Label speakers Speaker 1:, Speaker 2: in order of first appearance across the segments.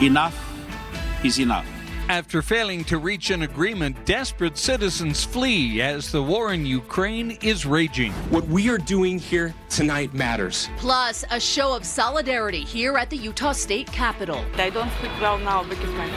Speaker 1: Enough is enough.
Speaker 2: After failing to reach an agreement, desperate citizens flee as the war in Ukraine is raging.
Speaker 3: What we are doing here tonight matters.
Speaker 4: Plus, a show of solidarity here at the Utah State Capitol.
Speaker 5: I don't sleep well now because my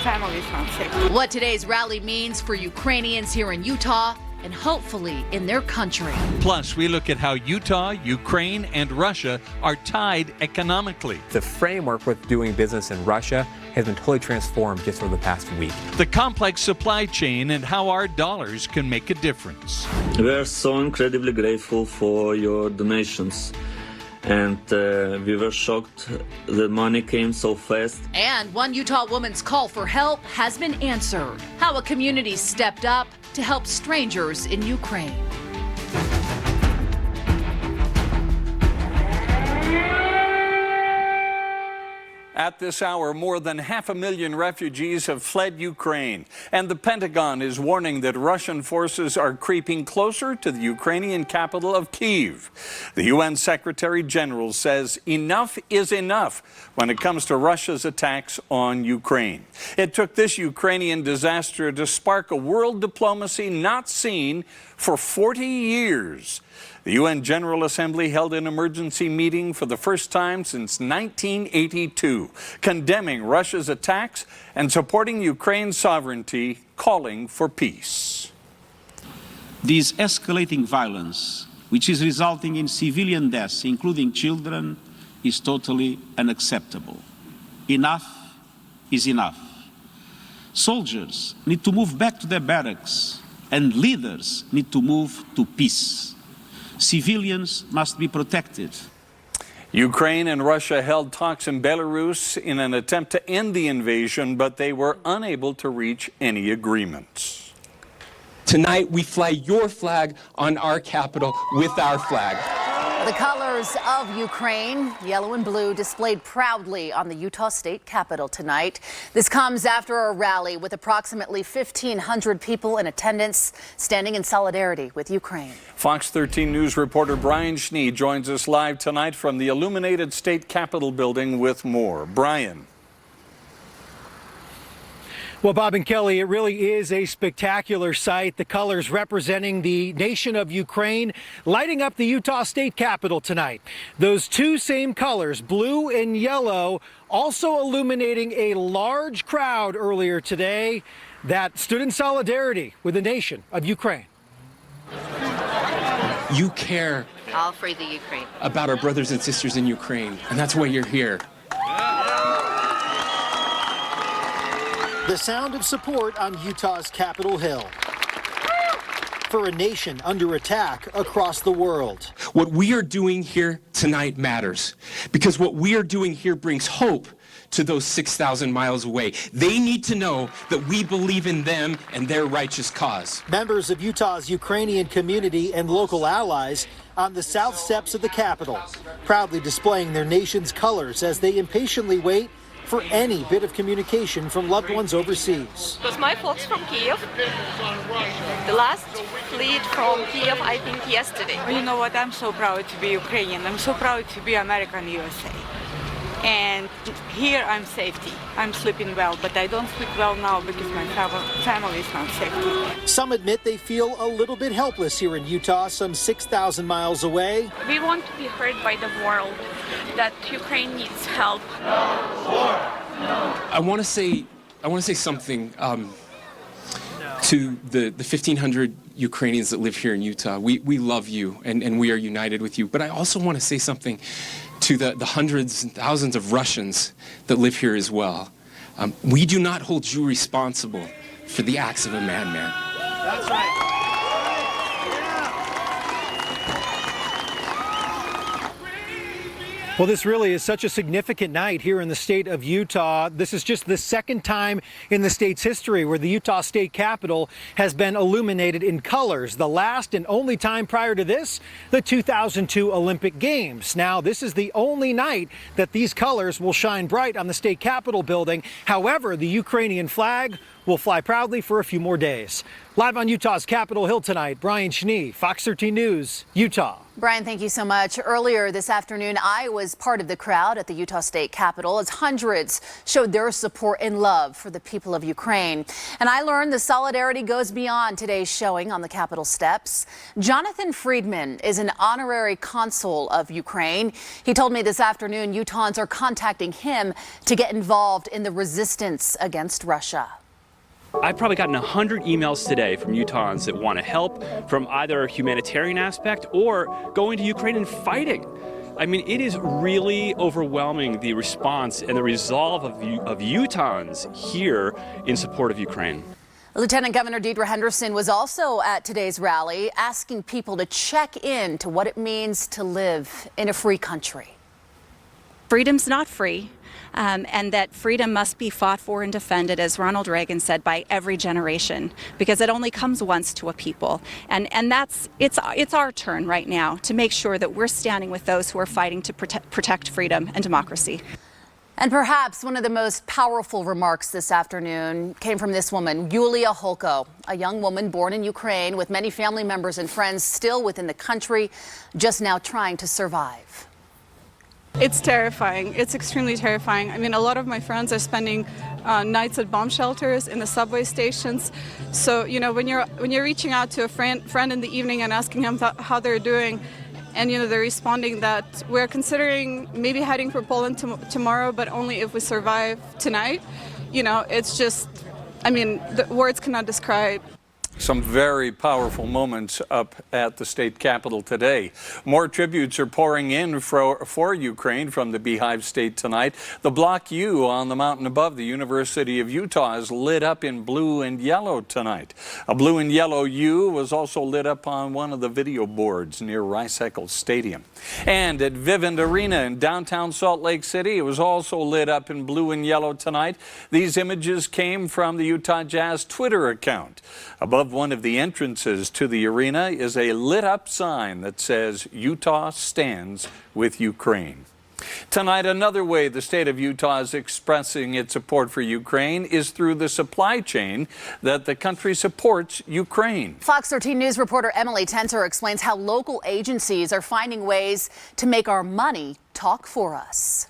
Speaker 5: family is not sick.
Speaker 4: What today's rally means for Ukrainians here in Utah and hopefully in their country.
Speaker 2: Plus, we look at how Utah, Ukraine, and Russia are tied economically.
Speaker 3: The framework with doing business in Russia has been totally transformed just over the past week.
Speaker 2: The complex supply chain and how our dollars can make a difference.
Speaker 6: We are so incredibly grateful for your donations. And we were shocked the money came so fast.
Speaker 4: And one Utah woman's call for help has been answered. How a community stepped up to help strangers in Ukraine.
Speaker 2: At this hour, more than 500,000 refugees have fled Ukraine, and the Pentagon is warning that Russian forces are creeping closer to the Ukrainian capital of Kyiv. The UN Secretary General says enough is enough when it comes to Russia's attacks on Ukraine. It took this Ukrainian disaster to spark a world diplomacy not seen for 40 years. The UN General Assembly held an emergency meeting for the first time since 1982, condemning Russia's attacks and supporting Ukraine's sovereignty, calling for peace.
Speaker 1: This escalating violence, which is resulting in civilian deaths, including children, is totally unacceptable. Enough is enough. Soldiers need to move back to their barracks, and leaders need to move to peace. Civilians must be protected.
Speaker 2: Ukraine and Russia held talks in Belarus in an attempt to end the invasion, but they were unable to reach any agreements.
Speaker 3: Tonight, we fly your flag on our capital with our flag.
Speaker 4: The colors of Ukraine, yellow and blue, displayed proudly on the Utah State Capitol tonight. This comes after a rally with approximately 1,500 people in attendance, standing in solidarity with Ukraine.
Speaker 2: Fox 13 News reporter Brian Schnee joins us live tonight from the illuminated State Capitol building with more. Brian.
Speaker 7: Well, Bob and Kelly, it really is a spectacular sight. The colors representing the nation of Ukraine lighting up the Utah State Capitol tonight. Those two same colors, blue and yellow, also illuminating a large crowd earlier today that stood in solidarity with the nation of Ukraine.
Speaker 3: You care
Speaker 4: I'll free the Ukraine.
Speaker 3: about our brothers and sisters in Ukraine, and that's why you're here.
Speaker 8: The sound of support on Utah's Capitol Hill for a nation under attack across the world.
Speaker 3: What we are doing here tonight matters, because what we are doing here brings hope to those 6,000 miles away. They need to know that we believe in them and their righteous cause.
Speaker 8: Members of Utah's Ukrainian community and local allies on the south steps of the Capitol, proudly displaying their nation's colors as they impatiently wait for any bit of communication from loved ones overseas.
Speaker 5: Because my folks from Kyiv, the last fleet from Kyiv, I think yesterday. You know what, I'm so proud to be Ukrainian. I'm so proud to be American USA. And here I'm safety. I'm sleeping well, but I don't sleep well now because my family is not safe.
Speaker 8: Some admit they feel a little bit helpless here in Utah, some 6,000 miles away.
Speaker 5: We want to be heard by the world that Ukraine needs help.
Speaker 3: I want to say something to the 1,500 Ukrainians that live here in Utah. We love you, and we are united with you. But I also want to say something to the hundreds and thousands of Russians that live here as well. We do not hold you responsible for the acts of a madman.
Speaker 8: That's right.
Speaker 7: Well, this really is such a significant night here in the state of Utah. This is just the second time in the state's history where the Utah State Capitol has been illuminated in colors. The last and only time prior to this, the 2002 Olympic Games. Now, this is the only night that these colors will shine bright on the State Capitol building. However, the Ukrainian flag will fly proudly for a few more days. Live on Utah's Capitol Hill tonight, Brian Schnee, Fox 13 News, Utah.
Speaker 4: Brian, thank you so much. Earlier this afternoon, I was part of the crowd at the Utah State Capitol as hundreds showed their support and love for the people of Ukraine. And I learned the solidarity goes beyond today's showing on the Capitol steps. Jonathan Friedman is an honorary consul of Ukraine. He told me this afternoon Utahns are contacting him to get involved in the resistance against Russia.
Speaker 9: I've probably gotten 100 emails today from Utahns that want to help from either a humanitarian aspect or going to Ukraine and fighting. I mean, it is really overwhelming, the response and the resolve of Utahns here in support of Ukraine.
Speaker 4: Lieutenant Governor Deidre Henderson was also at today's rally, asking people to check in to what it means to live in a free country.
Speaker 10: Freedom's not free. And that freedom must be fought for and defended, as Ronald Reagan said, by every generation, because it only comes once to a people. And it's our turn right now to make sure that we're standing with those who are fighting to protect freedom and democracy.
Speaker 4: And perhaps one of the most powerful remarks this afternoon came from this woman, Yulia Holko, a young woman born in Ukraine with many family members and friends still within the country, just now trying to survive.
Speaker 11: It's terrifying. It's extremely terrifying. I mean, a lot of my friends are spending nights at bomb shelters, in the subway stations. So, you know, when you're reaching out to a friend in the evening and asking them how they're doing, and, you know, they're responding that we're considering maybe heading for Poland tomorrow, but only if we survive tonight. You know, it's just, I mean, the words cannot describe.
Speaker 2: Some very powerful moments up at the state capitol today. More tributes are pouring in for Ukraine from the Beehive State tonight. The Block U on the mountain above the University of Utah is lit up in blue and yellow tonight. A blue and yellow U was also lit up on one of the video boards near Rice-Eccles Stadium. And at Vivint Arena in downtown Salt Lake City, it was also lit up in blue and yellow tonight. These images came from the Utah Jazz Twitter account. Above one of the entrances to the arena is a lit up sign that says Utah stands with Ukraine. Tonight, another way the state of Utah is expressing its support for Ukraine is through the supply chain that the country supports Ukraine.
Speaker 4: Fox 13 News reporter Emily Tenser explains how local agencies are finding ways to make our money talk for us.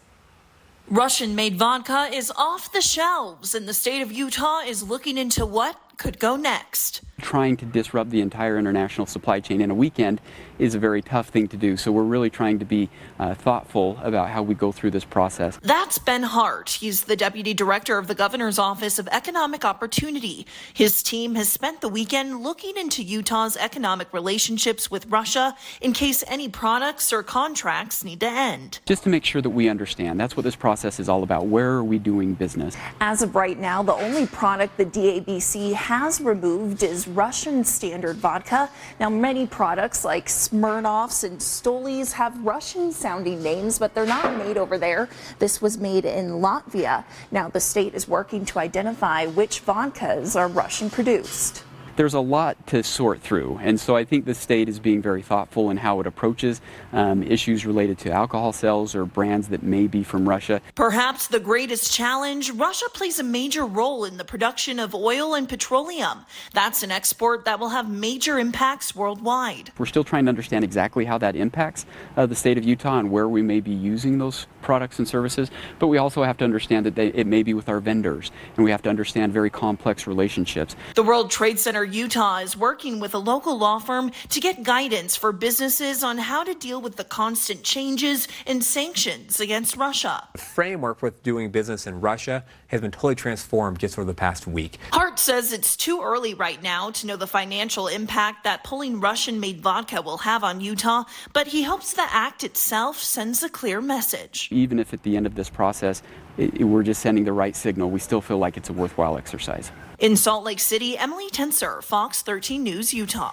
Speaker 12: Russian-made vodka is off the shelves, and the state of Utah is looking into what could go next.
Speaker 13: Trying to disrupt the entire international supply chain in a weekend is a very tough thing to do. So we're really trying to be thoughtful about how we go through this process.
Speaker 12: That's Ben Hart. He's the deputy director of the governor's office of economic opportunity. His team has spent the weekend looking into Utah's economic relationships with Russia in case any products or contracts need to end.
Speaker 13: Just to make sure that we understand, that's what this process is all about. Where are we doing business?
Speaker 14: As of right now, the only product the DABC has removed is Russian standard vodka. Now, many products like Smirnoffs and Stolis have Russian-sounding names, but they're not made over there. This was made in Latvia. Now, the state is working to identify which vodkas are Russian-produced.
Speaker 13: There's a lot to sort through, and so I think the state is being very thoughtful in how it approaches issues related to alcohol sales or brands that may be from Russia.
Speaker 12: Perhaps the greatest challenge, Russia plays a major role in the production of oil and petroleum. That's an export that will have major impacts worldwide.
Speaker 13: We're still trying to understand exactly how that impacts the state of Utah and where we may be using those products and services, but we also have to understand that it may be with our vendors, and we have to understand very complex relationships.
Speaker 12: The World Trade Center Utah is working with a local law firm to get guidance for businesses on how to deal with the constant changes and sanctions against Russia.
Speaker 15: The framework with doing business in Russia has been totally transformed just over the past week.
Speaker 12: Hart says it's too early right now to know the financial impact that pulling Russian-made vodka will have on Utah, but he hopes the act itself sends a clear message.
Speaker 13: Even if at the end of this process, we're just sending the right signal, we still feel like it's a worthwhile exercise.
Speaker 12: In Salt Lake City, Emily Tenser, Fox 13 News, Utah.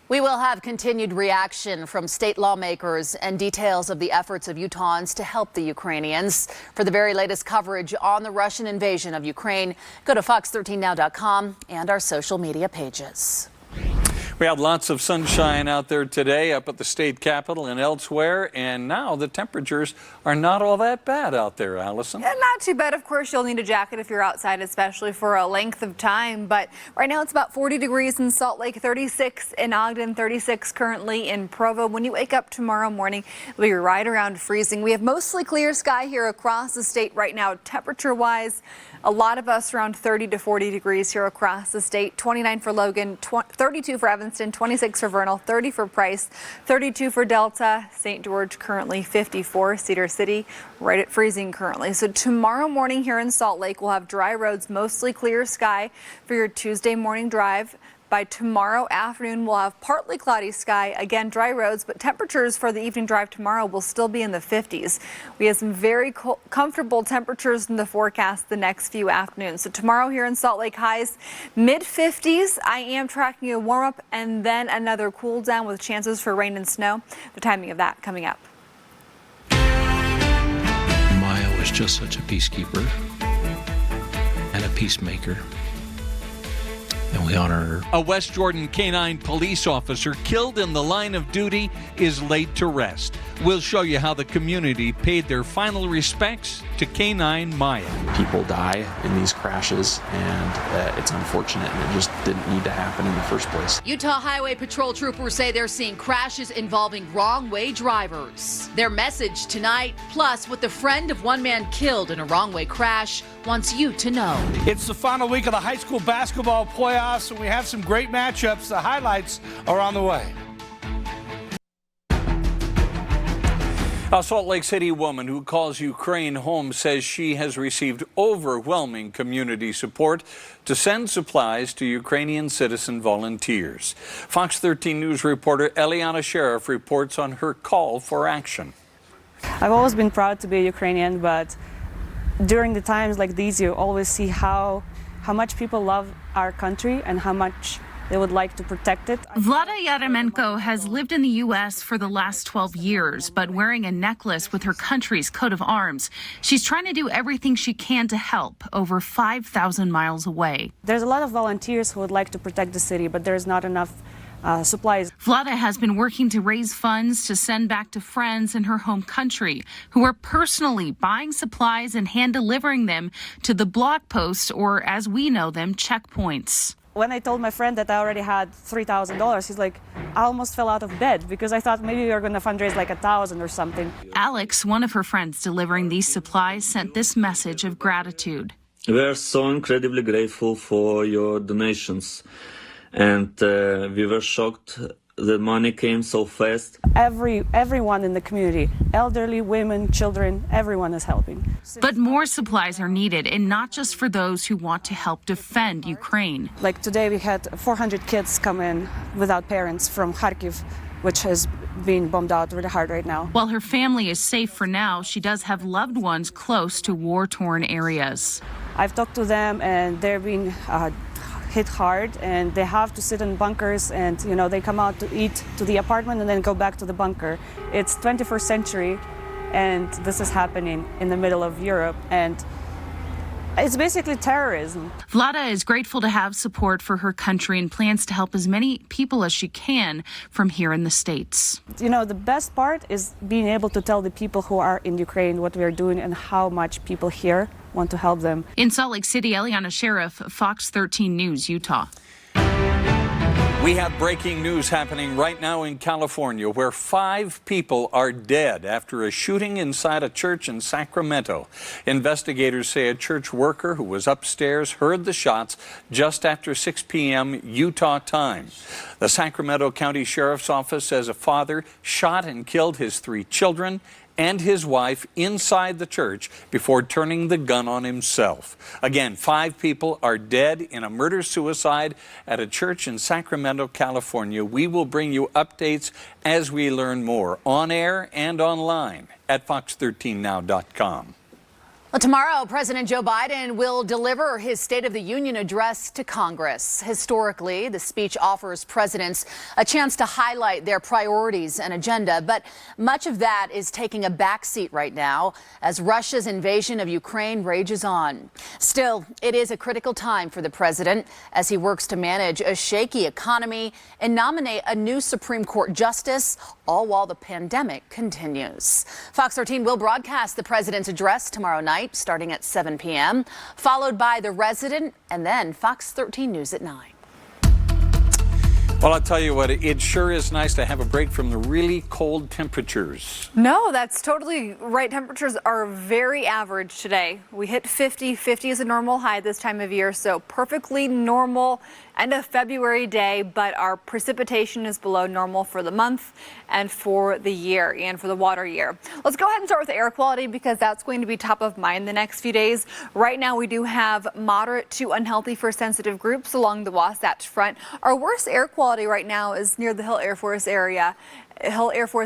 Speaker 4: We will have continued reaction from state lawmakers and details of the efforts of Utahns to help the Ukrainians. For the very latest coverage on the Russian invasion of Ukraine, go to fox13now.com and our social media pages.
Speaker 2: We had lots of sunshine out there today up at the state capitol and elsewhere, and now the temperatures are not all that bad out there, Allison.
Speaker 16: Yeah, not too bad. Of course, you'll need a jacket if you're outside, especially for a length of time. But right now it's about 40 degrees in Salt Lake, 36 in Ogden, 36 currently in Provo. When you wake up tomorrow morning, it'll be right around freezing. We have mostly clear sky here across the state right now. Temperature-wise, a lot of us around 30 to 40 degrees here across the state. 29 for Logan, 32 for Evanston, 26 for Vernal, 30 for Price, 32 for Delta. St. George currently 54. Cedar City right at freezing currently. So tomorrow morning here in Salt Lake, we'll have dry roads, mostly clear sky for your Tuesday morning drive. By tomorrow afternoon, we'll have partly cloudy sky, again dry roads, but temperatures for the evening drive tomorrow will still be in the 50s. We have some very comfortable temperatures in the forecast the next few afternoons. So tomorrow here in Salt Lake, highs mid-50s. I am tracking a warm up and then another cool down with chances for rain and snow. The timing of that coming up.
Speaker 17: Maya was just such a peacekeeper and a peacemaker. And we honor her.
Speaker 2: A West Jordan K-9 police officer killed in the line of duty is laid to rest. We'll show you how the community paid their final respects to K-9 Maya.
Speaker 18: People die in these crashes, and it's unfortunate, and it just didn't need to happen in the first place.
Speaker 19: Utah Highway Patrol troopers say they're seeing crashes involving wrong-way drivers. Their message tonight, plus what the friend of one man killed in a wrong-way crash wants you to know.
Speaker 20: It's the final week of the high school basketball playoffs, and we have some great matchups. The highlights are on the way.
Speaker 2: A Salt Lake City woman who calls Ukraine home says she has received overwhelming community support to send supplies to Ukrainian citizen volunteers. Fox 13 News reporter Eliana Sheriff reports on her call for action.
Speaker 21: I've always been proud to be a Ukrainian, but during the times like these, you always see how much people love our country and how much they would like to protect it.
Speaker 22: Vlada Yaremenko has lived in the U.S. for the last 12 years, but wearing a necklace with her country's coat of arms. She's trying to do everything she can to help over 5,000 miles away.
Speaker 21: There's a lot of volunteers who would like to protect the city, but there's not enough supplies.
Speaker 22: Vlada has been working to raise funds to send back to friends in her home country who are personally buying supplies and hand delivering them to the block posts, or as we know them, checkpoints.
Speaker 21: When I told my friend that I already had $3,000, he's like, I almost fell out of bed because I thought maybe we were going to fundraise like 1,000 or something.
Speaker 22: Alex, one of her friends delivering these supplies, sent this message of gratitude.
Speaker 6: We are so incredibly grateful for your donations, and we were shocked the money came so fast.
Speaker 21: Everyone in the community, elderly, women, children, everyone is helping.
Speaker 22: But more supplies are needed, and not just for those who want to help defend Ukraine.
Speaker 21: Like today we had 400 kids come in without parents from Kharkiv, which has been bombed out really hard right now.
Speaker 22: While her family is safe for now, she does have loved ones close to war-torn areas.
Speaker 21: I've talked to them, and they're being hit hard, and they have to sit in bunkers, and they come out to eat to the apartment and then go back to the bunker. It's 21st century, and this is happening in the middle of Europe, and it's basically terrorism.
Speaker 22: Vlada is grateful to have support for her country and plans to help as many people as she can from here in the States.
Speaker 21: The best part is being able to tell the people who are in Ukraine what we're doing and how much people here want to help them.
Speaker 22: In Salt Lake City, Eliana Sheriff, Fox 13 News, Utah.
Speaker 2: We have breaking news happening right now in California, where 5 people are dead after a shooting inside a church in Sacramento. Investigators say a church worker who was upstairs heard the shots just after 6 p.m. Utah time. The Sacramento County Sheriff's Office says a father shot and killed his 3 children and his wife inside the church before turning the gun on himself. Again, 5 people are dead in a murder-suicide at a church in Sacramento, California. We will bring you updates as we learn more, on air and online at fox13now.com.
Speaker 4: Well, tomorrow, President Joe Biden will deliver his State of the Union address to Congress. Historically, the speech offers presidents a chance to highlight their priorities and agenda, but much of that is taking a backseat right now as Russia's invasion of Ukraine rages on. Still, it is a critical time for the president as he works to manage a shaky economy and nominate a new Supreme Court justice, all while the pandemic continues. Fox 13 will broadcast the president's address tomorrow night, starting at 7 p.m., followed by The Resident and then Fox 13 News at 9.
Speaker 2: Well, I'll tell you what, it sure is nice to have a break from the really cold temperatures.
Speaker 16: No, that's totally right. Temperatures are very average today. We hit 50. 50 is a normal high this time of year, so perfectly normal end of February day, but our precipitation is below normal for the month and for the year and for the water year. Let's go ahead and start with air quality because that's going to be top of mind the next few days. Right now, we do have moderate to unhealthy for sensitive groups along the Wasatch Front. Our worst air quality right now is near the Hill Air Force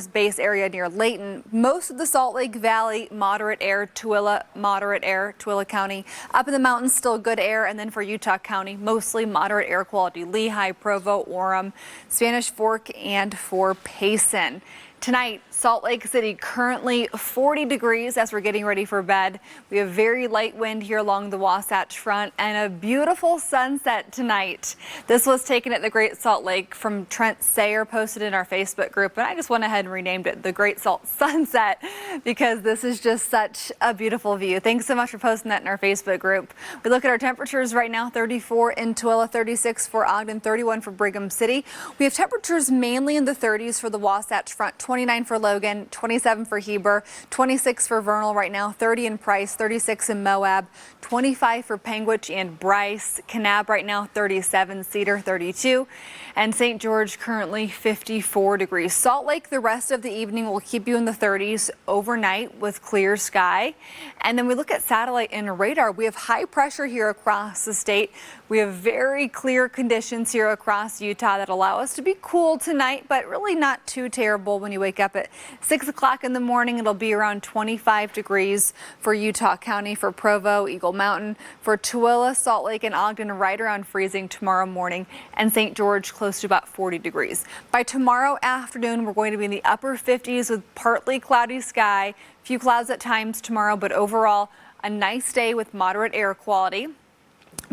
Speaker 16: Base area near Layton. Most of the Salt Lake Valley, moderate air. Tooele, moderate air. Tooele County. Up in the mountains, still good air. And then for Utah County, mostly moderate air quality. Lehigh, Provo, Orem, Spanish Fork, and for Payson. Tonight, Salt Lake City currently 40 degrees as we're getting ready for bed. We have very light wind here along the Wasatch Front and a beautiful sunset tonight. This was taken at the Great Salt Lake from Trent Sayer, posted in our Facebook group, and I just went ahead and renamed it the Great Salt Sunset because this is just such a beautiful view. Thanks so much for posting that in our Facebook group. We look at our temperatures right now, 34 in Tooele, 36 for Ogden, 31 for Brigham City. We have temperatures mainly in the 30s for the Wasatch Front, 29 for Logan, 27 for Heber, 26 for Vernal right now, 30 in Price, 36 in Moab, 25 for Panguitch and Bryce, Kanab right now 37, Cedar 32, and St. George currently 54 degrees. Salt Lake the rest of the evening will keep you in the 30s overnight with clear sky. And then we look at satellite and radar. We have high pressure here across the state. We have very clear conditions here across Utah that allow us to be cool tonight, but really not too terrible when you wake up at 6 o'clock in the morning. It'll be around 25 degrees for Utah County, for Provo, Eagle Mountain, for Tooele, Salt Lake, and Ogden, right around freezing tomorrow morning, and St. George close to about 40 degrees. By tomorrow afternoon, we're going to be in the upper 50s with partly cloudy sky, few clouds at times tomorrow, but overall a nice day with moderate air quality.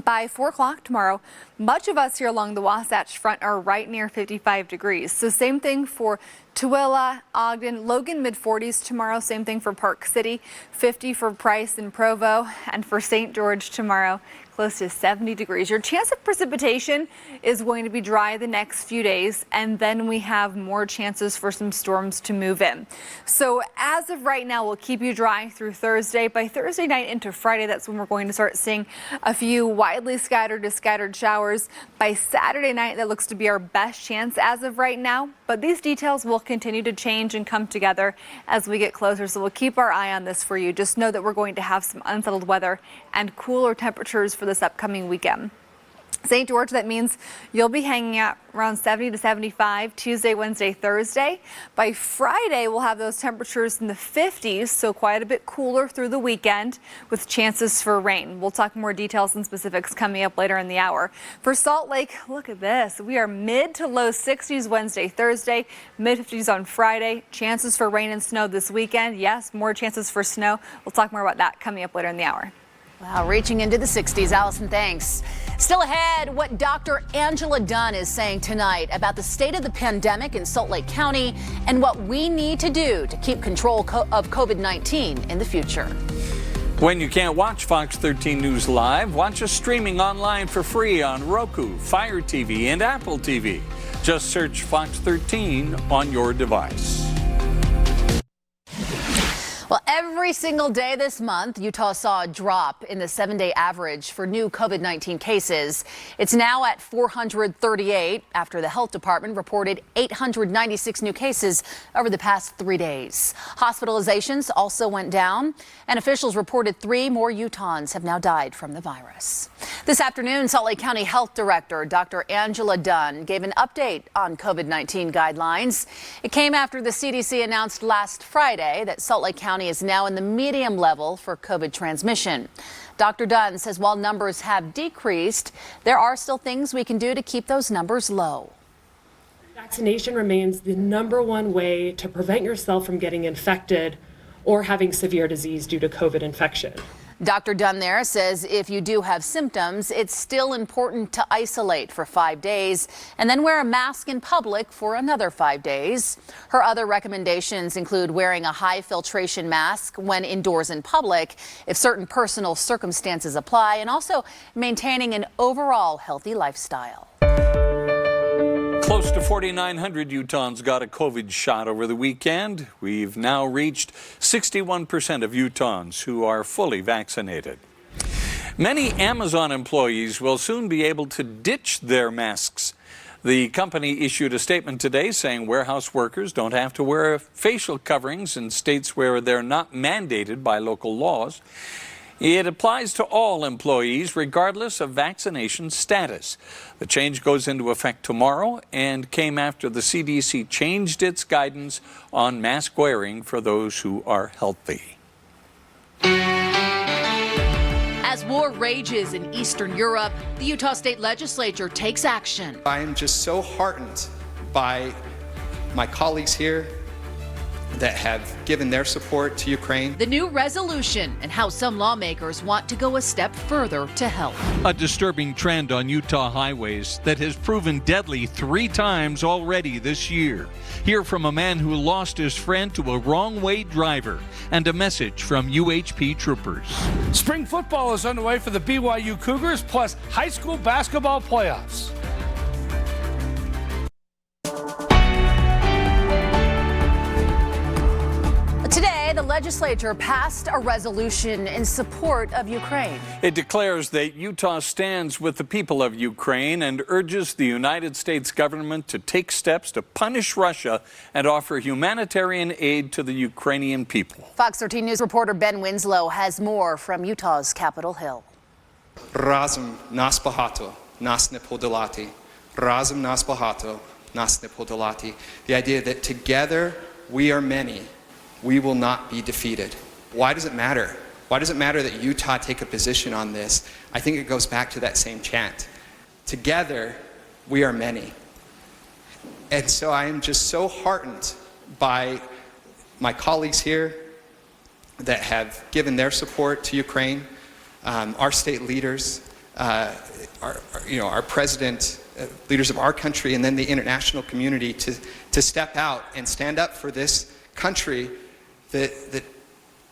Speaker 16: By 4 o'clock tomorrow, much of us here along the Wasatch Front are right near 55 degrees. So same thing for Tooele, Ogden, Logan mid-40s tomorrow. Same thing for Park City, 50 for Price and Provo, and for St. George tomorrow, close to 70 degrees. Your chance of precipitation is going to be dry the next few days, and then we have more chances for some storms to move in. So as of right now, we'll keep you dry through Thursday. By Thursday night into Friday, that's when we're going to start seeing a few widely scattered to scattered showers. By Saturday night, that looks to be our best chance as of right now, but these details will continue to change and come together as we get closer, so we'll keep our eye on this for you. Just know that we're going to have some unsettled weather and cooler temperatures for this upcoming weekend. St. George, that means you'll be hanging out around 70 to 75 Tuesday, Wednesday, Thursday. By Friday, we'll have those temperatures in the 50s, so quite a bit cooler through the weekend with chances for rain. We'll talk more details and specifics coming up later in the hour. For Salt Lake, look at this. We are mid to low 60s Wednesday, Thursday, mid 50s on Friday. Chances for rain and snow this weekend. Yes, more chances for snow. We'll talk more about that coming up later in the hour.
Speaker 4: Wow, reaching into the 60s. Allison, thanks. Still ahead, what Dr. Angela Dunn is saying tonight about the state of the pandemic in Salt Lake County and what we need to do to keep control of COVID-19 in the future.
Speaker 2: When you can't watch Fox 13 News live, watch us streaming online for free on Roku, Fire TV, and Apple TV. Just search Fox 13 on your device.
Speaker 4: Well, every single day this month, Utah saw a drop in the 7-day average for new COVID-19 cases. It's now at 438 after the health department reported 896 new cases over the past 3 days. Hospitalizations also went down, and officials reported 3 more Utahns have now died from the virus. This afternoon, Salt Lake County Health Director Dr. Angela Dunn gave an update on COVID-19 guidelines. It came after the CDC announced last Friday that Salt Lake County is now in the medium level for COVID transmission. Dr. Dunn says while numbers have decreased, there are still things we can do to keep those numbers low.
Speaker 1: Vaccination remains the #1 way to prevent yourself from getting infected or having severe disease due to COVID infection.
Speaker 4: Dr. Dunn there says if you do have symptoms, it's still important to isolate for 5 days and then wear a mask in public for another 5 days. Her other recommendations include wearing a high filtration mask when indoors in public if certain personal circumstances apply, and also maintaining an overall healthy lifestyle.
Speaker 2: Close to 4,900 Utahns got a COVID shot over the weekend. We've now reached 61% of Utahns who are fully vaccinated. Many Amazon employees will soon be able to ditch their masks. The company issued a statement today saying warehouse workers don't have to wear facial coverings in states where they're not mandated by local laws. It applies to all employees regardless of vaccination status. The change goes into effect tomorrow and came after the CDC changed its guidance on mask wearing for those who are healthy.
Speaker 19: As war rages in Eastern Europe, the Utah State Legislature takes action.
Speaker 5: I am just so heartened by my colleagues here that have given their support to Ukraine.
Speaker 19: The new resolution and how some lawmakers want to go a step further to help.
Speaker 2: A disturbing trend on Utah highways that has proven deadly 3 times already this year. Hear from a man who lost his friend to a wrong-way driver, and a message from UHP troopers.
Speaker 20: Spring football is underway for the BYU Cougars, plus high school basketball playoffs.
Speaker 4: Today, the legislature passed a resolution in support of Ukraine.
Speaker 2: It declares that Utah stands with the people of Ukraine and urges the United States government to take steps to punish Russia and offer humanitarian aid to the Ukrainian people.
Speaker 4: Fox 13 News reporter Ben Winslow has more from Utah's Capitol Hill.
Speaker 5: Razem nas bahato, nas ne podolati. Razem nas bahato, nas ne podolati. The idea that together we are many. We will not be defeated. Why does it matter? Why does it matter that Utah take a position on this? I think it goes back to that same chant. Together, we are many. And so I am just so heartened by my colleagues here that have given their support to Ukraine, our state leaders, our president, leaders of our country, and then the international community to step out and stand up for this country that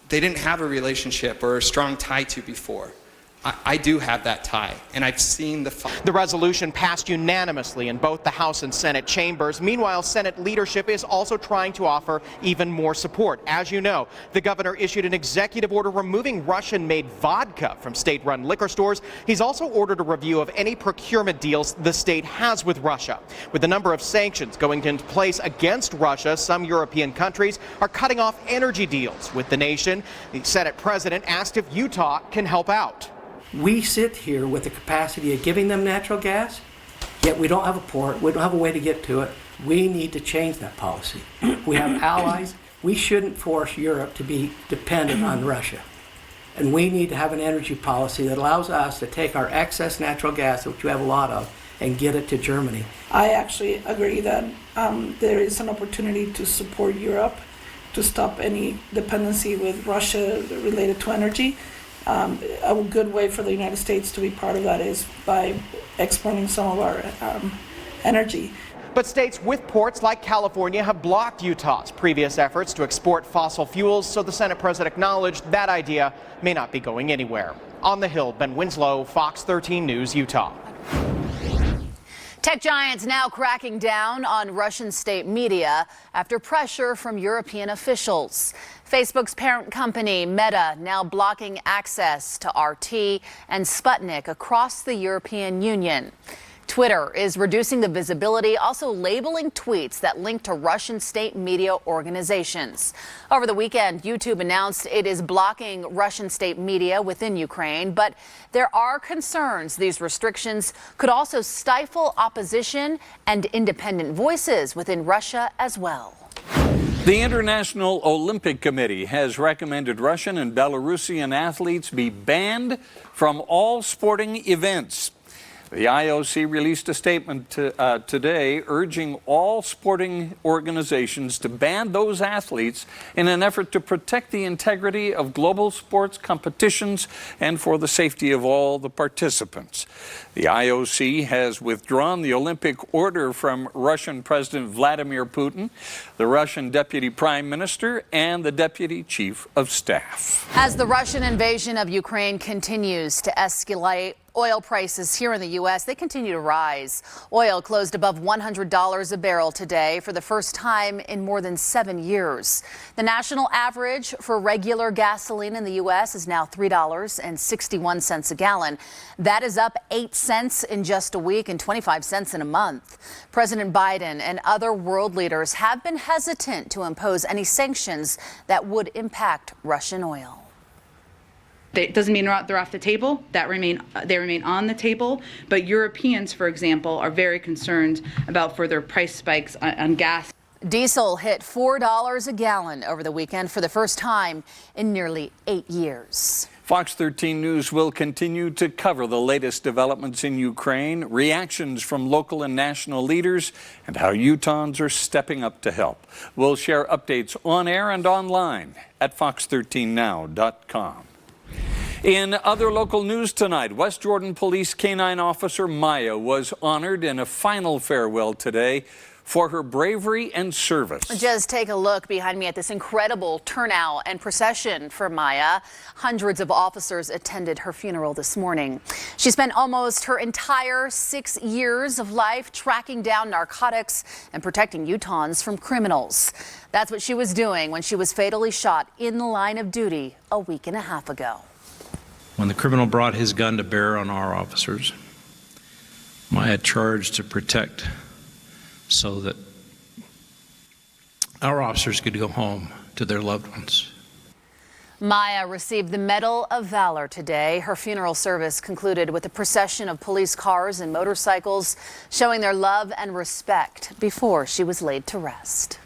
Speaker 5: they didn't have a relationship or a strong tie to before. I do have that tie, and I've seen the fight.
Speaker 23: The resolution passed unanimously in both the House and Senate chambers. Meanwhile, Senate leadership is also trying to offer even more support. As you know, the governor issued an executive order removing Russian-made vodka from state-run liquor stores. He's also ordered a review of any procurement deals the state has with Russia. With the number of sanctions going into place against Russia, some European countries are cutting off energy deals with the nation. The Senate president asked if Utah can help out.
Speaker 24: We sit here with the capacity of giving them natural gas, yet we don't have a port, we don't have a way to get to it. We need to change that policy. We have allies. We shouldn't force Europe to be dependent on Russia. And we need to have an energy policy that allows us to take our excess natural gas, which we have a lot of, and get it to Germany.
Speaker 25: I actually agree that there is an opportunity to support Europe to stop any dependency with Russia related to energy. A good way for the United States to be part of that is by exporting some of our energy.
Speaker 23: But states with ports like California have blocked Utah's previous efforts to export fossil fuels, so the Senate president acknowledged that idea may not be going anywhere. On the Hill, Ben Winslow, Fox 13 News, Utah.
Speaker 4: Tech giants now cracking down on Russian state media after pressure from European officials. Facebook's parent company, Meta, now blocking access to RT and Sputnik across the European Union. Twitter is reducing the visibility, also labeling tweets that link to Russian state media organizations. Over the weekend, YouTube announced it is blocking Russian state media within Ukraine, but there are concerns these restrictions could also stifle opposition and independent voices within Russia as well.
Speaker 2: The International Olympic Committee has recommended Russian and Belarusian athletes be banned from all sporting events. The IOC released a statement today urging all sporting organizations to ban those athletes in an effort to protect the integrity of global sports competitions and for the safety of all the participants. The IOC has withdrawn the Olympic order from Russian President Vladimir Putin, the Russian Deputy Prime Minister, and the Deputy Chief of Staff.
Speaker 4: As the Russian invasion of Ukraine continues to escalate, oil prices here in the U.S., they continue to rise. Oil closed above $100 a barrel today for the first time in more than 7 years. The national average for regular gasoline in the U.S. is now $3.61 a gallon. That is up 8 cents in just a week and 25 cents in a month. President Biden and other world leaders have been hesitant to impose any sanctions that would impact Russian oil.
Speaker 3: It doesn't mean they're off the table. They remain on the table. But Europeans, for example, are very concerned about further price spikes on gas.
Speaker 4: Diesel hit $4 a gallon over the weekend for the first time in nearly 8 years.
Speaker 2: Fox 13 News will continue to cover the latest developments in Ukraine, reactions from local and national leaders, and how Utahns are stepping up to help. We'll share updates on air and online at fox13now.com. In other local news tonight, West Jordan Police Canine Officer Maya was honored in a final farewell today for her bravery and service.
Speaker 4: Just take a look behind me at this incredible turnout and procession for Maya. Hundreds of officers attended her funeral this morning. She spent almost her entire 6 years of life tracking down narcotics and protecting Utahns from criminals. That's what she was doing when she was fatally shot in the line of duty a week and a half ago.
Speaker 17: When the criminal brought his gun to bear on our officers, Maya charged to protect so that our officers could go home to their loved ones.
Speaker 4: Maya received the Medal of Valor today. Her funeral service concluded with a procession of police cars and motorcycles showing their love and respect before she was laid to rest.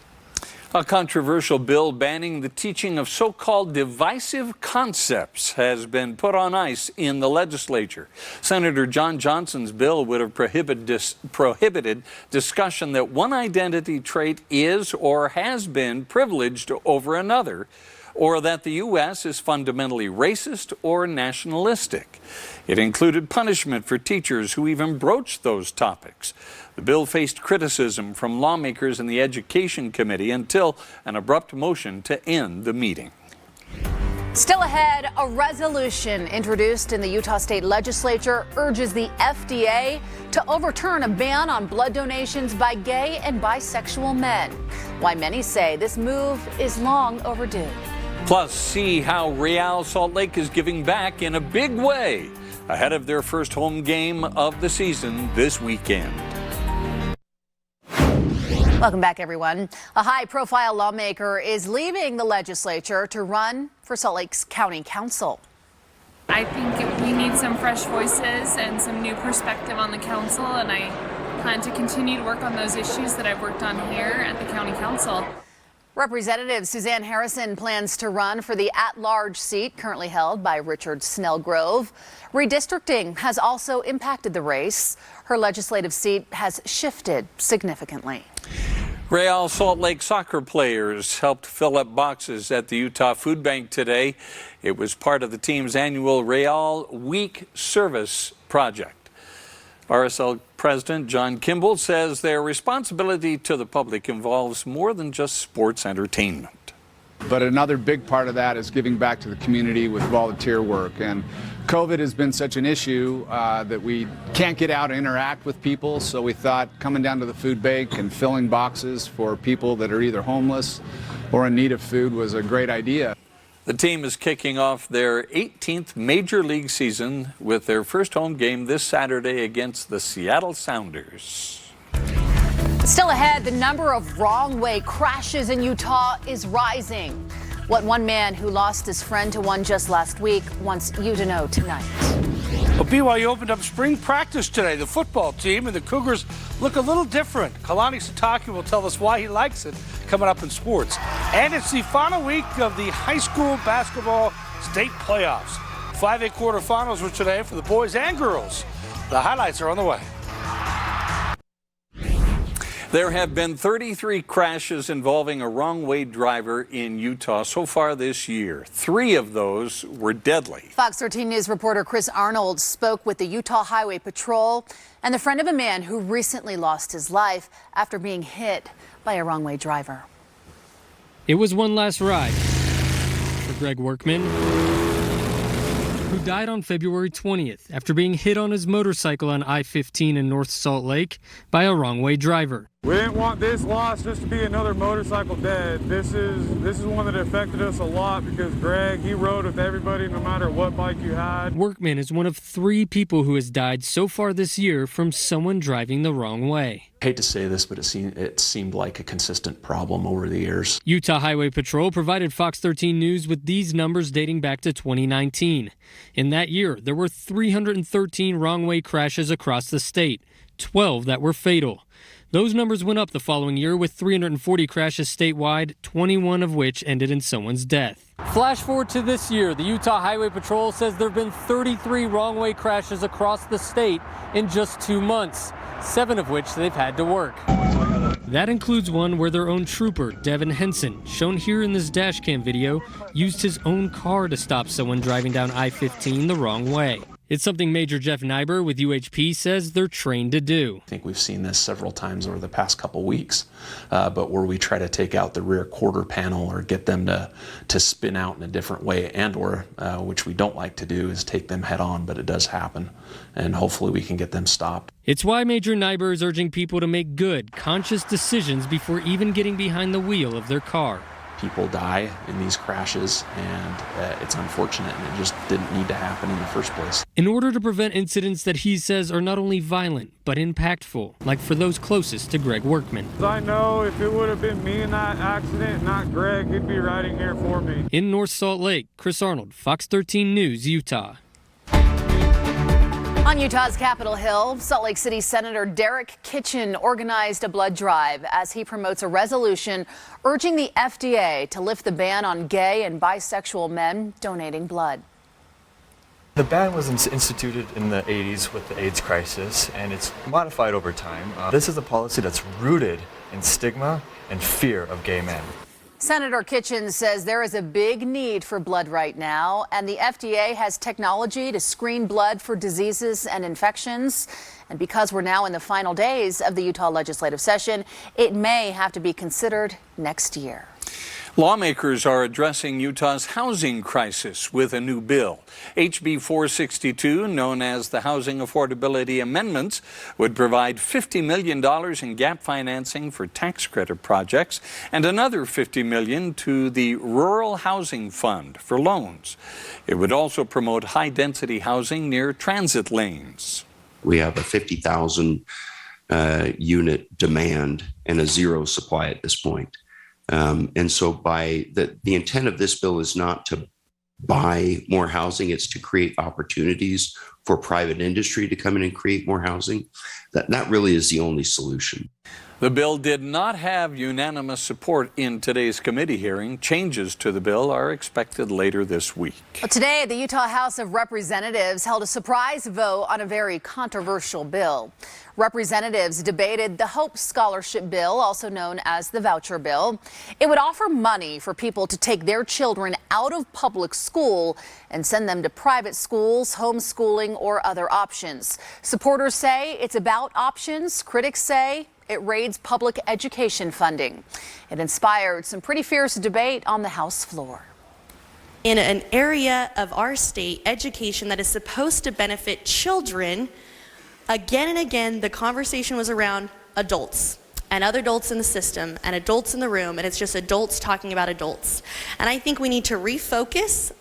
Speaker 2: A controversial bill banning the teaching of so-called divisive concepts has been put on ice in the legislature. Senator John Johnson's bill would have prohibited discussion that one identity trait is or has been privileged over another, or that the U.S. is fundamentally racist or nationalistic. It included punishment for teachers who even broached those topics. The bill faced criticism from lawmakers in the Education Committee until an abrupt motion to end the meeting.
Speaker 4: Still ahead, a resolution introduced in the Utah State Legislature urges the FDA to overturn a ban on blood donations by gay and bisexual men. Why many say this move is long overdue.
Speaker 2: Plus, see how Real Salt Lake is giving back in a big way ahead of their first home game of the season this weekend.
Speaker 4: Welcome back, everyone. A high-profile lawmaker is leaving the legislature to run for Salt Lake County Council.
Speaker 7: I think we need some fresh voices and some new perspective on the council, and I plan to continue to work on those issues that I've worked on here at the County Council.
Speaker 4: Representative Suzanne Harrison plans to run for the at-large seat currently held by Richard Snellgrove. Redistricting has also impacted the race. Her legislative seat has shifted significantly.
Speaker 2: Real Salt Lake soccer players helped fill up boxes at the Utah Food Bank today. It was part of the team's annual Real Week service project. RSL President John Kimball says their responsibility to the public involves more than just sports entertainment.
Speaker 8: But another big part of that is giving back to the community with volunteer work. And COVID has been such an issue that we can't get out and interact with people. So we thought coming down to the food bank and filling boxes for people that are either homeless or in need of food was a great idea.
Speaker 2: The team is kicking off their 18th Major League season with their first home game this Saturday against the Seattle Sounders.
Speaker 4: Still ahead, the number of wrong-way crashes in Utah is rising. What one man who lost his friend to one just last week wants you to know tonight.
Speaker 20: Well, BYU opened up spring practice today. The football team and the Cougars look a little different. Kalani Sitake will tell us why he likes it coming up in sports. And it's the final week of the high school basketball state playoffs. 5A quarterfinals were today for the boys and girls. The highlights are on the way.
Speaker 2: There have been 33 crashes involving a wrong-way driver in Utah so far this year. 3 of those were deadly.
Speaker 4: Fox 13 News reporter Chris Arnold spoke with the Utah Highway Patrol and the friend of a man who recently lost his life after being hit by a wrong-way driver.
Speaker 9: It was one last ride for Greg Workman, who died on February 20th after being hit on his motorcycle on I-15 in North Salt Lake by a wrong-way driver.
Speaker 10: We didn't want this loss just to be another motorcycle dead. This is one that affected us a lot because Greg, he rode with everybody no matter what bike you had.
Speaker 9: Workman is one of 3 people who has died so far this year from someone driving the wrong way.
Speaker 18: I hate to say this, but it seemed like a consistent problem over the years.
Speaker 9: Utah Highway Patrol provided Fox 13 News with these numbers dating back to 2019. In that year, there were 313 wrong-way crashes across the state, 12 that were fatal. Those numbers went up the following year with 340 crashes statewide, 21 of which ended in someone's death. Flash forward to this year, the Utah Highway Patrol says there have been 33 wrong-way crashes across the state in just 2 months, 7 of which they've had to work. That includes one where their own trooper, Devin Henson, shown here in this dash cam video, used his own car to stop someone driving down I-15 the wrong way. It's something Major Jeff Nyber with UHP says they're trained to do.
Speaker 18: I think we've seen this several times over the past couple weeks, but where we try to take out the rear quarter panel or get them to spin out in a different way, and or which we don't like to do, is take them head on, but it does happen, and hopefully we can get them stopped.
Speaker 9: It's why Major Nyber is urging people to make good, conscious decisions before even getting behind the wheel of their car.
Speaker 18: People die in these crashes, and it's unfortunate, and it just didn't need to happen in the first place.
Speaker 9: In order to prevent incidents that he says are not only violent, but impactful, like for those closest to Greg Workman.
Speaker 10: I know if it would have been me in that accident, not Greg, he'd be riding here for me.
Speaker 9: In North Salt Lake, Chris Arnold, Fox 13 News, Utah.
Speaker 4: On Utah's Capitol Hill, Salt Lake City Senator Derek Kitchen organized a blood drive as he promotes a resolution urging the FDA to lift the ban on gay and bisexual men donating blood.
Speaker 11: The ban was instituted in the 80s with the AIDS crisis, and it's modified over time. This is a policy that's rooted in stigma and fear of gay men.
Speaker 4: Senator Kitchen says there is a big need for blood right now, and the FDA has technology to screen blood for diseases and infections. And because we're now in the final days of the Utah legislative session, it may have to be considered next year.
Speaker 2: Lawmakers are addressing Utah's housing crisis with a new bill. HB 462, known as the Housing Affordability Amendments, would provide $50 million in gap financing for tax credit projects and another $50 million to the Rural Housing Fund for loans. It would also promote high-density housing near transit lanes.
Speaker 14: We have a 50,000 unit demand and a zero supply at this point. And so by the intent of this bill is not to buy more housing, it's to create opportunities for private industry to come in and create more housing. That really is the only solution.
Speaker 2: The bill did not have unanimous support in today's committee hearing. Changes to the bill are expected later this week.
Speaker 4: Today, the Utah House of Representatives held a surprise vote on a very controversial bill. Representatives debated the Hope Scholarship Bill, also known as the Voucher Bill. It would offer money for people to take their children out of public school and send them to private schools, homeschooling, or other options. Supporters say it's about options. Critics say it raids public education funding. It inspired some pretty fierce debate on the House floor.
Speaker 15: In an area of our state, education that is supposed to benefit children, again and again, the conversation was around adults and other adults in the system and adults in the room, and it's just adults talking about adults. And I think we need to refocus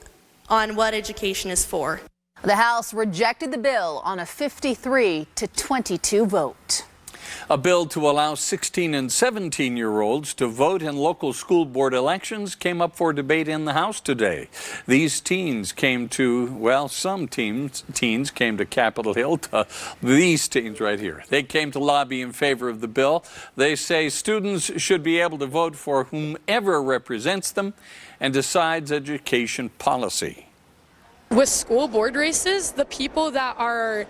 Speaker 15: on what education is for.
Speaker 4: The House rejected the bill on a 53-22 vote.
Speaker 2: A bill to allow 16 and 17-year-olds to vote in local school board elections came up for debate in the House today. These teens came to, well, some teens came to Capitol Hill. These teens right here. They came to lobby in favor of the bill. They say students should be able to vote for whomever represents them and decides education policy.
Speaker 6: With school board races, the people that are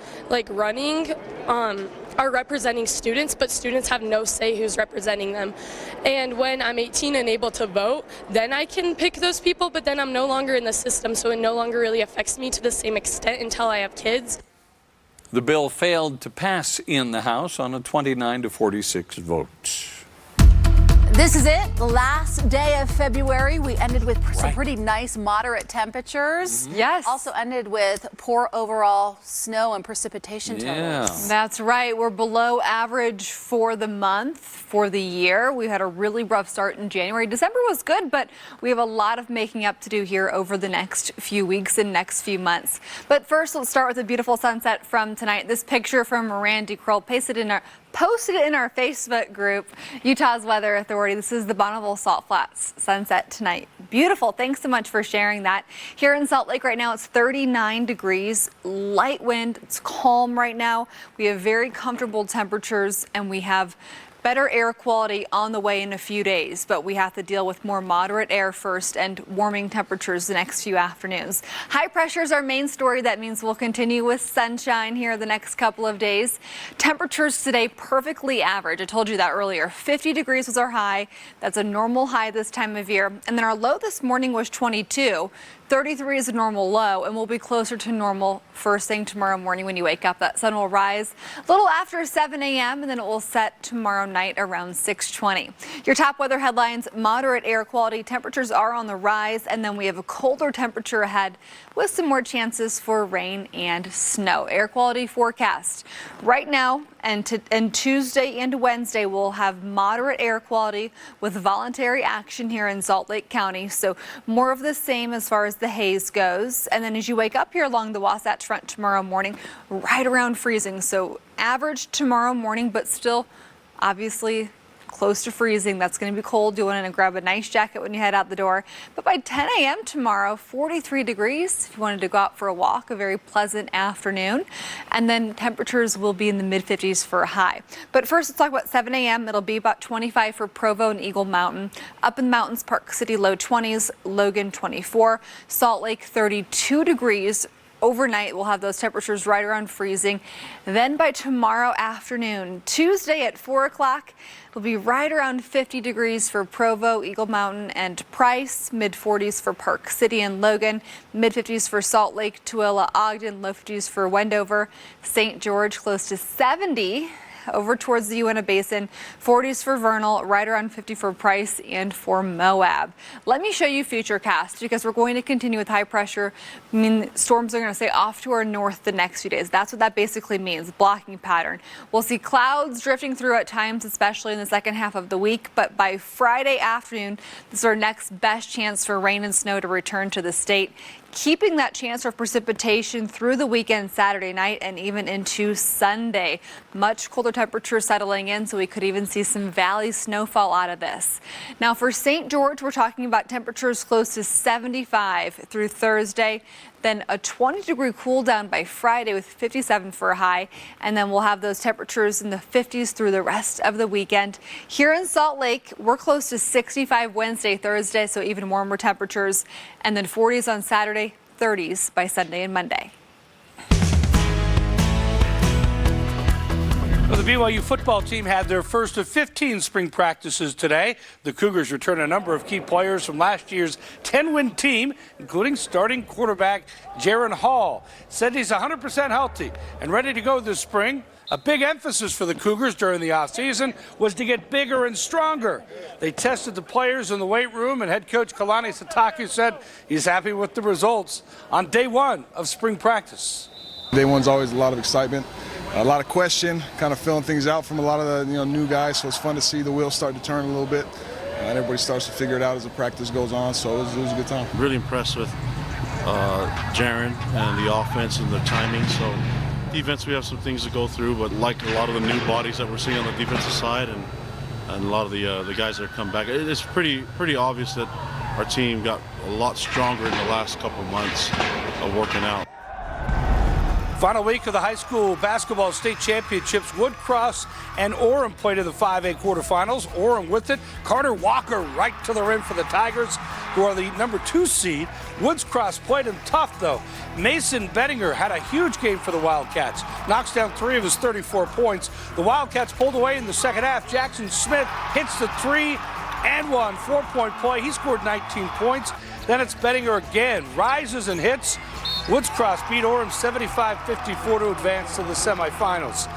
Speaker 6: running are representing students, but students have no say who's representing them. And when I'm 18 and able to vote, then I can pick those people, but then I'm no longer in the system, so it no longer really affects me to the same extent until I have kids.
Speaker 2: The bill failed to pass in the House on a 29-46 vote.
Speaker 4: This is it, the last day of February. We ended with some pretty nice moderate temperatures.
Speaker 16: Yes.
Speaker 4: Also ended with poor overall snow and precipitation totals.
Speaker 16: That's right. We're below average for the month, for the year. We had a really rough start in January. December was good, but we have a lot of making up to do here over the next few weeks and next few months. But first, let's start with a beautiful sunset from tonight. This picture from Randy Kroll posted in our Facebook group, Utah's Weather Authority. This is the Bonneville Salt Flats sunset tonight. Beautiful. Thanks so much for sharing that. Here in Salt Lake right now, it's 39 degrees, light wind. It's calm right now. We have very comfortable temperatures, and we have better air quality on the way in a few days, but we have to deal with more moderate air first and warming temperatures the next few afternoons. High pressure is our main story. That means we'll continue with sunshine here the next couple of days. Temperatures today perfectly average. I told you that earlier. 50 degrees was our high. That's a normal high this time of year. And then our low this morning was 22. 33 is a normal low, and we'll be closer to normal first thing tomorrow morning when you wake up. That sun will rise a little after 7 a.m. and then it will set tomorrow night around 6:20. Your top weather headlines: moderate air quality, temperatures are on the rise, and then we have a colder temperature ahead with some more chances for rain and snow. Air quality forecast right now and Tuesday and Wednesday we'll have moderate air quality with voluntary action here in Salt Lake County. So more of the same as far as the haze goes. And then as you wake up here along the Wasatch Front tomorrow morning, right around freezing. So average tomorrow morning, but still obviously close to freezing. That's going to be cold. You want to grab a nice jacket when you head out the door. But by 10 a.m. tomorrow, 43 degrees. If you wanted to go out for a walk, a very pleasant afternoon. And then temperatures will be in the mid-50s for a high. But first, let's talk about 7 a.m. It'll be about 25 for Provo and Eagle Mountain. Up in the mountains, Park City, low 20s. Logan, 24. Salt Lake, 32 degrees. Overnight, we'll have those temperatures right around freezing. Then by tomorrow afternoon, Tuesday at 4 o'clock, it'll be right around 50 degrees for Provo, Eagle Mountain, and Price. Mid-40s for Park City and Logan. Mid-50s for Salt Lake, Tooele, Ogden. Low 50s for Wendover. St. George, close to 70. Over towards the Uinta Basin, 40s for Vernal, right around 50 for Price and for Moab. Let me show you Futurecast because we're going to continue with high pressure. I mean, storms are going to stay off to our north the next few days. That's what that basically means, blocking pattern. We'll see clouds drifting through at times, especially in the second half of the week, but by Friday afternoon, this is our next best chance for rain and snow to return to the state, keeping that chance for precipitation through the weekend, Saturday night, and even into Sunday. Much colder temperatures settling in, so we could even see some valley snowfall out of this. Now for St. George, we're talking about temperatures close to 75 through Thursday. Then a 20-degree cool down by Friday with 57 for a high. And then we'll have those temperatures in the 50s through the rest of the weekend. Here in Salt Lake, we're close to 65 Wednesday, Thursday, so even warmer temperatures. And then 40s on Saturday, 30s by Sunday and Monday.
Speaker 20: Well, the BYU football team had their first of 15 spring practices today. The Cougars return a number of key players from last year's 10-win team, including starting quarterback Jaron Hall. Said he's 100% healthy and ready to go this spring. A big emphasis for the Cougars during the offseason was to get bigger and stronger. They tested the players in the weight room, and head coach Kalani Sitake said he's happy with the results on day one of spring practice.
Speaker 10: Day one's always a lot of excitement, a lot of question, kind of filling things out from a lot of the new guys. So it's fun to see the wheels start to turn a little bit, and everybody starts to figure it out as the practice goes on. So it was a good time.
Speaker 12: Really impressed with Jaron and the offense and the timing. So
Speaker 1: Defense, we have some things to go through, but like a lot of the new bodies that we're seeing on the defensive side and a lot of the guys that have come back, it's pretty obvious that our team got a lot stronger in the last couple months of working out.
Speaker 20: Final week of the high school basketball state championships. Woodcross and Orem played in the 5A quarterfinals. Orem with it. Carter Walker right to the rim for the Tigers, who are the number 2 seed. Woods-Cross played him tough, though. Mason Bettinger had a huge game for the Wildcats. Knocks down 3 of his 34 points. The Wildcats pulled away in the second half. Jackson Smith hits the 3 and 1. 4-point play. He scored 19 points. Then it's Bettinger again. Rises and hits. Woods-Cross beat Orem 75-54 to advance to the semifinals.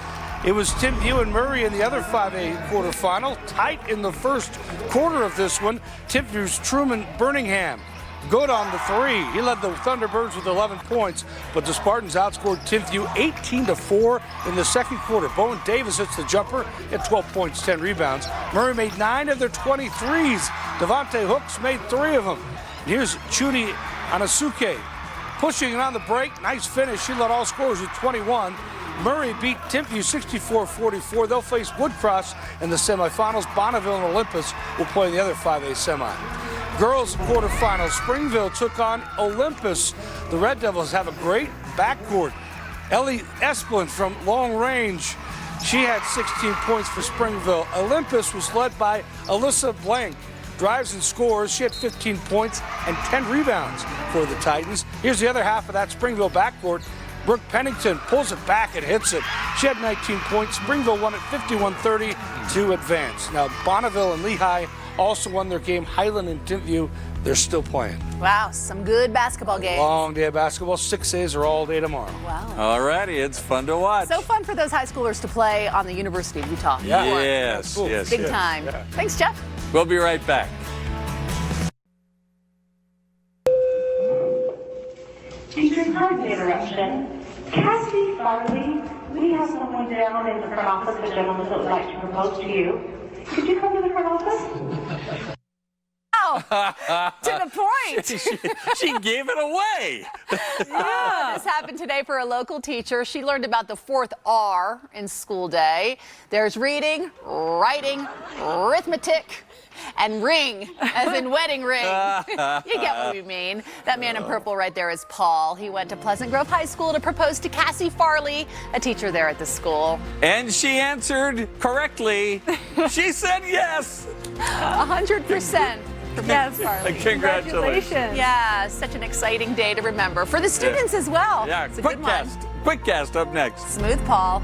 Speaker 20: It was Timpview and Murray in the other 5A quarterfinal. Tight in the first quarter of this one. Timpview's Truman Birmingham. Good on the 3. He led the Thunderbirds with 11 points, but the Spartans outscored Timpview 18-4 in the second quarter. Bowen Davis hits the jumper at 12 points, 10 rebounds. Murray made 9 of their 23s. Devontae Hooks made 3 of them. Here's Chudi Anasuke pushing it on the break. Nice finish. She led all scorers at 21. Murray beat Timpview 64-44. They'll face Woodcross in the semifinals. Bonneville and Olympus will play in the other 5A semi. Girls quarterfinals. Springville took on Olympus. The Red Devils have a great backcourt. Ellie Esplin from long range. She had 16 points for Springville. Olympus was led by Alyssa Blank. Drives and scores. She had 15 points and 10 rebounds for the Titans. Here's the other half of that Springville backcourt. Brooke Pennington pulls it back and hits it. She had 19 points. Springville won at 51-30 to advance. Now, Bonneville and Lehigh also won their game. Highland and Timpview, they're still playing.
Speaker 4: Wow, some good basketball games.
Speaker 20: Long day of basketball. 6As are all day tomorrow.
Speaker 4: Wow.
Speaker 2: All righty, it's fun to watch.
Speaker 4: So fun for those high schoolers to play on the University of Utah.
Speaker 2: Yeah. Yes,
Speaker 20: Cool.
Speaker 2: yes.
Speaker 4: Big time.
Speaker 20: Yeah.
Speaker 4: Thanks, Jeff.
Speaker 2: We'll be right back.
Speaker 12: Teachers, pardon the interruption. Cassie Farley, we have someone down in the front office, a gentleman that would like to propose to you. Could you come to the front office?
Speaker 4: To the point.
Speaker 2: She gave it away.
Speaker 4: This happened today for a local teacher. She learned about the 4th R in school day. There's reading, writing, arithmetic, and ring, as in wedding ring. You get what we mean. That man in purple right there is Paul. He went to Pleasant Grove High School to propose to Cassie Farley, a teacher there at the school.
Speaker 2: And she answered correctly. She said yes.
Speaker 4: 100%. Yes, Farley.
Speaker 2: Congratulations.
Speaker 4: Yeah, such an exciting day to remember. For the students as well.
Speaker 2: Yeah,
Speaker 4: It's a good one.
Speaker 2: Quick cast up next.
Speaker 4: Smooth Paul.